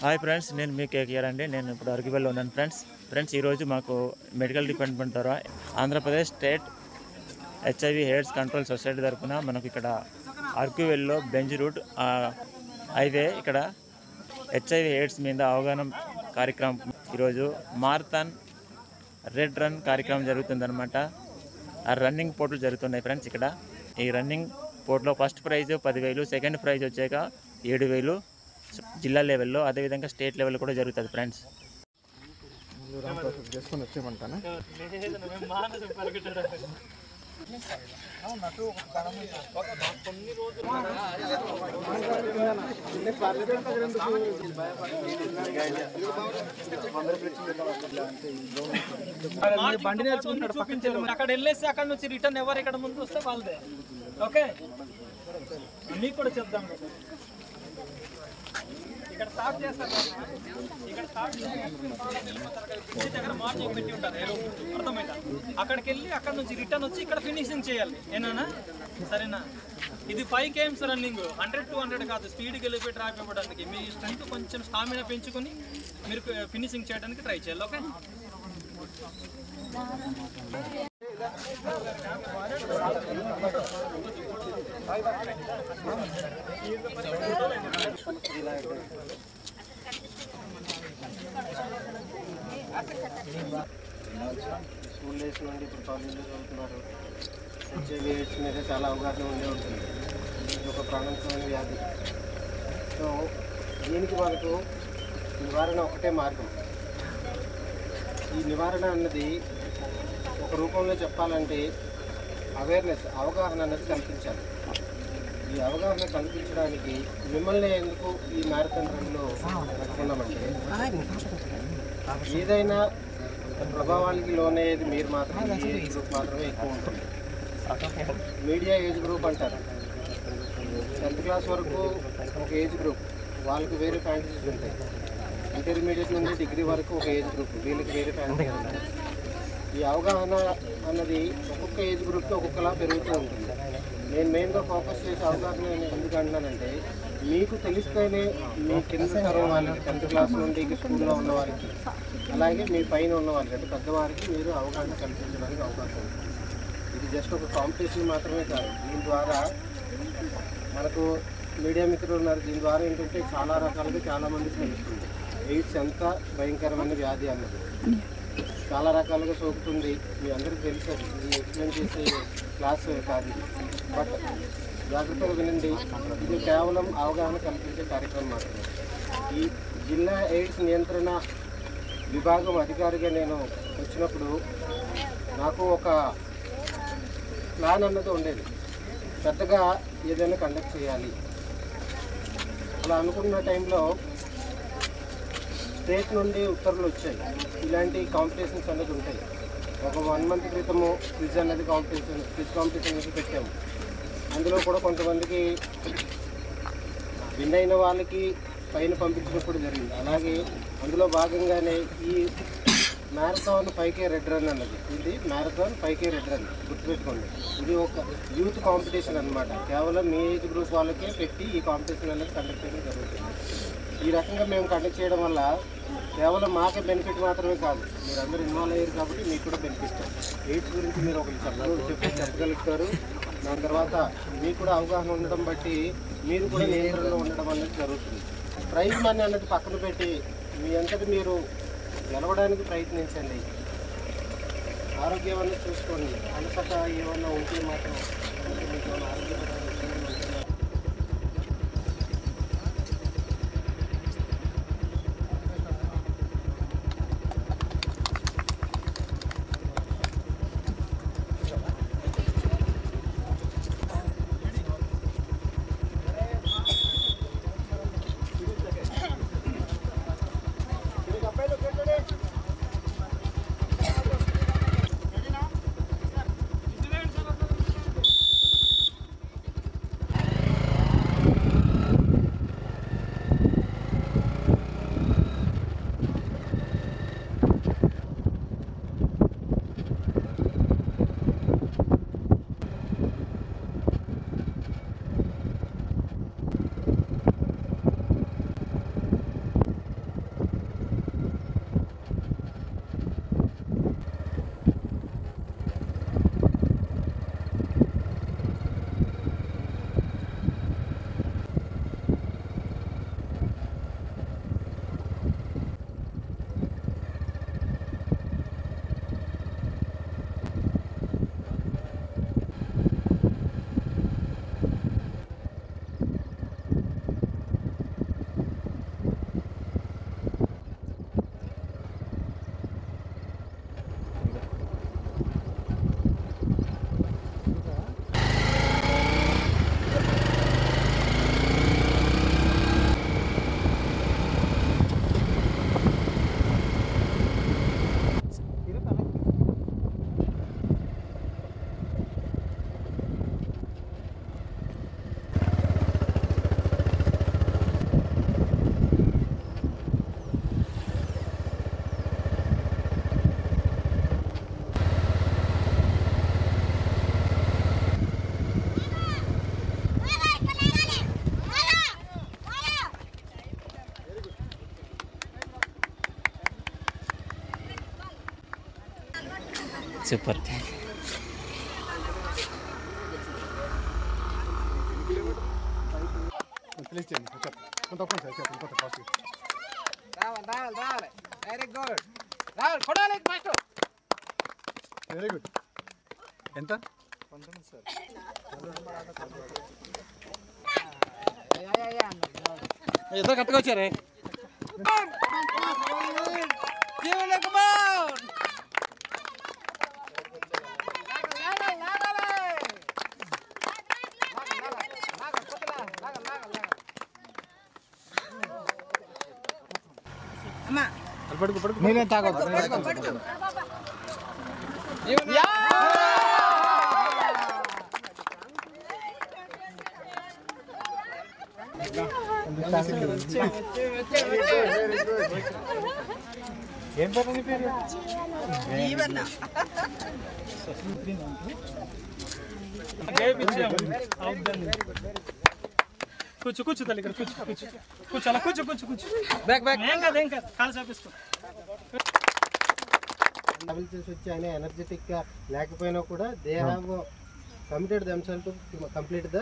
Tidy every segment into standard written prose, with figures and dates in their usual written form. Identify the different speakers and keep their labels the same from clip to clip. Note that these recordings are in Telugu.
Speaker 1: హాయ్ ఫ్రెండ్స్, నేను మీ కేకేఆర్ అండి. నేను ఇప్పుడు అరకువెల్లో ఉన్నాను ఫ్రెండ్స్ ఈరోజు మాకు మెడికల్ డిపార్ట్మెంట్ ద్వారా Andhra Pradesh state HIV AIDS control society తరఫున మనకు ఇక్కడ అరకువెల్లో బెంజ్ రూట్ హైవే ఇక్కడ HIV ఎయిడ్స్ మీద అవగాహన కార్యక్రమం ఈరోజు మారథాన్ రెడ్ రన్ కార్యక్రమం జరుగుతుందన్నమాట. ఆ రన్నింగ్ పోటీలు జరుగుతున్నాయి ఫ్రెండ్స్. ఇక్కడ ఈ రన్నింగ్ పోటీలో ఫస్ట్ ప్రైజ్ 10,000, సెకండ్ ప్రైజ్ వచ్చాక 7,000 జిల్లా లెవెల్లో, అదేవిధంగా స్టేట్ లెవెల్ కూడా జరుగుతుంది ఫ్రెండ్స్.
Speaker 2: బండి నేర్చుకుంటాడు, అక్కడ వెళ్ళేసి అక్కడ నుంచి రిటర్న్ ఎవరు ఇక్కడ ముందు వస్తే వాళ్ళదే. ఓకే, మీకు కూడా చెప్దాం. ఇక్కడ స్టార్ట్ చేస్తారు, ఇక్కడ స్టార్ట్ దగ్గర మార్జింగ్ పెట్టి ఉంటారు, అర్థమైందా? అక్కడికి వెళ్ళి అక్కడ నుంచి రిటర్న్ వచ్చి ఇక్కడ ఫినిషింగ్ చేయాలి. ఏనా? సరేనా? ఇది 5 km రన్నింగ్, 100 to 100 కాదు. స్పీడ్కి వెళ్ళిపోయి డ్రాప్ ఇవ్వడానికి మీ స్ట్రెంత్ కొంచెం స్టామినా పెంచుకొని మీరు ఫినిషింగ్ చేయడానికి ట్రై చేయాలి. ఓకే,
Speaker 3: స్కూల్ డేస్ నుండి ఇప్పుడు కాలేజీలో చదువుతున్నారు. HIV ఎయిడ్స్ మీద చాలా అవగాహన ఉండే ఉంటుంది. ఇది ఒక ప్రాణాంతకమైన వ్యాధి. సో దీనికి మనకు నివారణ ఒకటే మార్గం. ఈ నివారణ అన్నది ఒక రూపంలో చెప్పాలంటే అవేర్నెస్, అవగాహన అనేది కల్పించాలి. ఈ అవగాహన కల్పించడానికి మిమ్మల్ని ఎందుకు ఈ మ్యారథాన్ రన్లో పెట్టుకున్నామంటే, ఏదైనా ప్రభావానికి లోనయ్యేది మీరు మాత్రమే, ఏజ్ గ్రూప్ మాత్రమే ఎక్కువ ఉంటుంది. మీడియా ఏజ్ గ్రూప్ అంటారు. 10th క్లాస్ వరకు ఒక ఏజ్ గ్రూప్, వాళ్ళకి వేరే ఫ్యాంటసీస్ ఉంటాయి. ఇంటర్మీడియట్ నుండి డిగ్రీ వరకు ఒక ఏజ్ గ్రూప్, వీళ్ళకి వేరే ఫ్యాంటసీస్ ఉంటాయి. ఈ అవగాహన అన్నది ఒక్కొక్క ఏజ్ గ్రూప్కి ఒక్కొక్కలా పెరుగుతూ ఉంటుంది. నేను మెయిన్గా ఫోకస్ చేసే అవగాహన ఎందుకు అంటున్నానంటే, మీకు తెలిస్తేనే మీ కింద తరం వాళ్ళకి, 10th క్లాస్ నుండి స్కూల్లో ఉన్న వారికి, అలాగే మీ పైన ఉన్న వాళ్ళకి, అంటే పెద్దవారికి మీరు అవగాహన కల్పించడానికి అవకాశం ఉంది. ఇది జస్ట్ ఒక కాంపిటీషన్ మాత్రమే కాదు. దీని ద్వారా మనకు మీడియా మిత్రులు ఉన్నారు. దీని ద్వారా ఏంటంటే చాలా రకాలుగా చాలామందికి తెలుస్తుంది ఎయిడ్స్ ఎంత భయంకరమైన వ్యాధి అన్నది. చాలా రకాలుగా సోకుతుంది. మీ అందరికీ తెలుసు, ఇది ఎక్స్ప్లెయిన్ చేసే క్లాస్ కాదు. బట్ జాగ్రత్తగా వినండి, ఇది కేవలం అవగాహన కల్పించే కార్యక్రమం మాత్రమే. ఈ జిల్లా ఎయిడ్స్ నియంత్రణ విభాగం అధికారిగా నేను వచ్చినప్పుడు నాకు ఒక ప్లాన్ అన్నది ఉండేది. పెద్దగా ఏదైనా కండక్ట్ చేయాలి అలా అనుకున్న టైంలో స్టేట్ నుండి ఉత్తర్వులు వచ్చాయి. ఇలాంటి కాంపిటీషన్స్ అనేది ఉంటాయి. ఒక 1 month క్రితము క్విజ్ అనేది క్విజ్ కాంపిటీషన్ అనేది పెట్టాము. అందులో కూడా కొంతమందికి విన్ అయిన వాళ్ళకి పైన పంపించినప్పుడు జరిగింది. అలాగే అందులో భాగంగానే ఈ మ్యారథాన్ 5K రెడ్ రన్ అన్నది, ఇది మ్యారథాన్ 5K రెడ్ రన్ గుర్తుపెట్టుకోండి. ఇది ఒక యూత్ కాంపిటీషన్ అనమాట. కేవలం మీ ఏజ్ గ్రూప్ వాళ్ళకే పెట్టి ఈ కాంపిటీషన్ అనేది కండక్ట్ చేయడం జరుగుతుంది. ఈ రకంగా మేము కండక్ట్ చేయడం వల్ల కేవలం మాకే బెనిఫిట్ మాత్రమే కాదు, మీరు అందరూ ఇన్వాల్వ్ అయ్యారు కాబట్టి మీకు కూడా బెనిఫిట్. ఎయిడ్స్ గురించి మీరు ఒకటి చెప్పగలుగుతారు. దాని తర్వాత మీకు కూడా అవగాహన ఉండడం బట్టి మీరు కూడా నియంత్రణలో ఉండడం అనేది జరుగుతుంది. ప్రైజ్ మనీ అనేది పక్కన పెట్టి మీ అంతటి మీరు గెలవడానికి ప్రయత్నించండి. ఆరోగ్యం అనేది చూసుకోండి. అలసట ఏమన్నా ఉంటే మాత్రం మీకు ఆరోగ్యపరంగా
Speaker 1: సూపర్.
Speaker 3: Very good. ఎంత?
Speaker 2: ఇద్దరు కరెక్ట్గా వచ్చారే.
Speaker 3: నేనే తాగొద్దు. ఏం పేరు నీ పేరు?
Speaker 2: కూర్చో కూర్చో తల్లి, ఇక్కడ కూర్చో కూర్చో కూర్చో, అలా కూర్చో కూర్చో కూర్చో. Back back. ఏం కాదు కాలు చాపేసుకో.
Speaker 3: ట్రావెల్ చేసి వచ్చి ఆయన ఎనర్జెటిక్ గా లేకపోయినా కూడా they have committed themself to complete the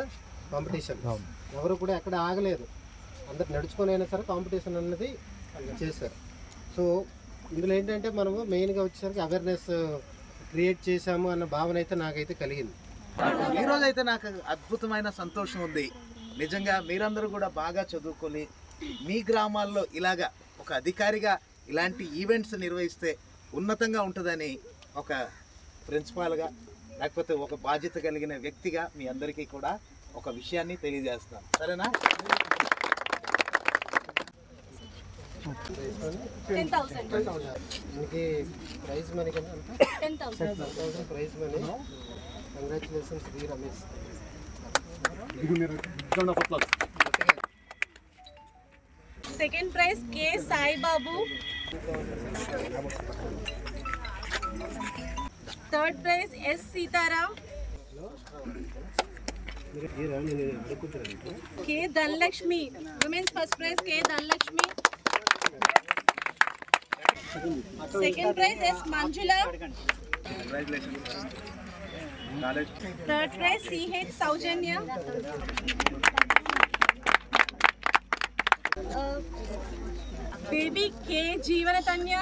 Speaker 3: competition. ఎవరు కూడా ఎక్కడ ఆగలేదు, అందరు నడుచుకొని అయినా సరే కాంపిటీషన్ అన్నది చేశారు. సో ఇందులో ఏంటంటే మనము మెయిన్గా వచ్చేసరికి అవేర్నెస్ క్రియేట్ చేశాము అన్న భావన అయితే నాకైతే కలిగింది.
Speaker 4: ఈరోజు అయితే నాకు అద్భుతమైన సంతోషం ఉంది. నిజంగా మీరందరూ కూడా బాగా చదువుకొని మీ గ్రామాల్లో ఇలాగా ఒక అధికారిగా ఇలాంటి ఈవెంట్స్ నిర్వహిస్తే ఉన్నతంగా ఉంటుందని ఒక ప్రిన్సిపాల్గా లేకపోతే ఒక బాధ్యత కలిగిన వ్యక్తిగా మీ అందరికీ కూడా ఒక విషయాన్ని తెలియజేస్తాను. సరేనా?
Speaker 5: 10,000.
Speaker 3: మనకి ప్రైజ్ మనీ కింద 10,000 ప్రైజ్ మనీ. కంగ్రాచులేషన్స్ వి Ramesh.
Speaker 5: Second prize K Sai Babu. Third prize S Sitaram. K Dhanlakshmi. Women's first prize K Dhanlakshmi. Second prize S Manjula. Third prize CH Saujanya. Baby K Jeevanatanya.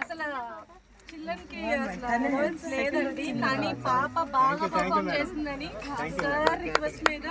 Speaker 5: అసలు చిల్డ్రన్కి అసలు లేదండి, కానీ పాప బాగా పర్ఫామ్ చేసిందని సార్ రిక్వెస్ట్ మీద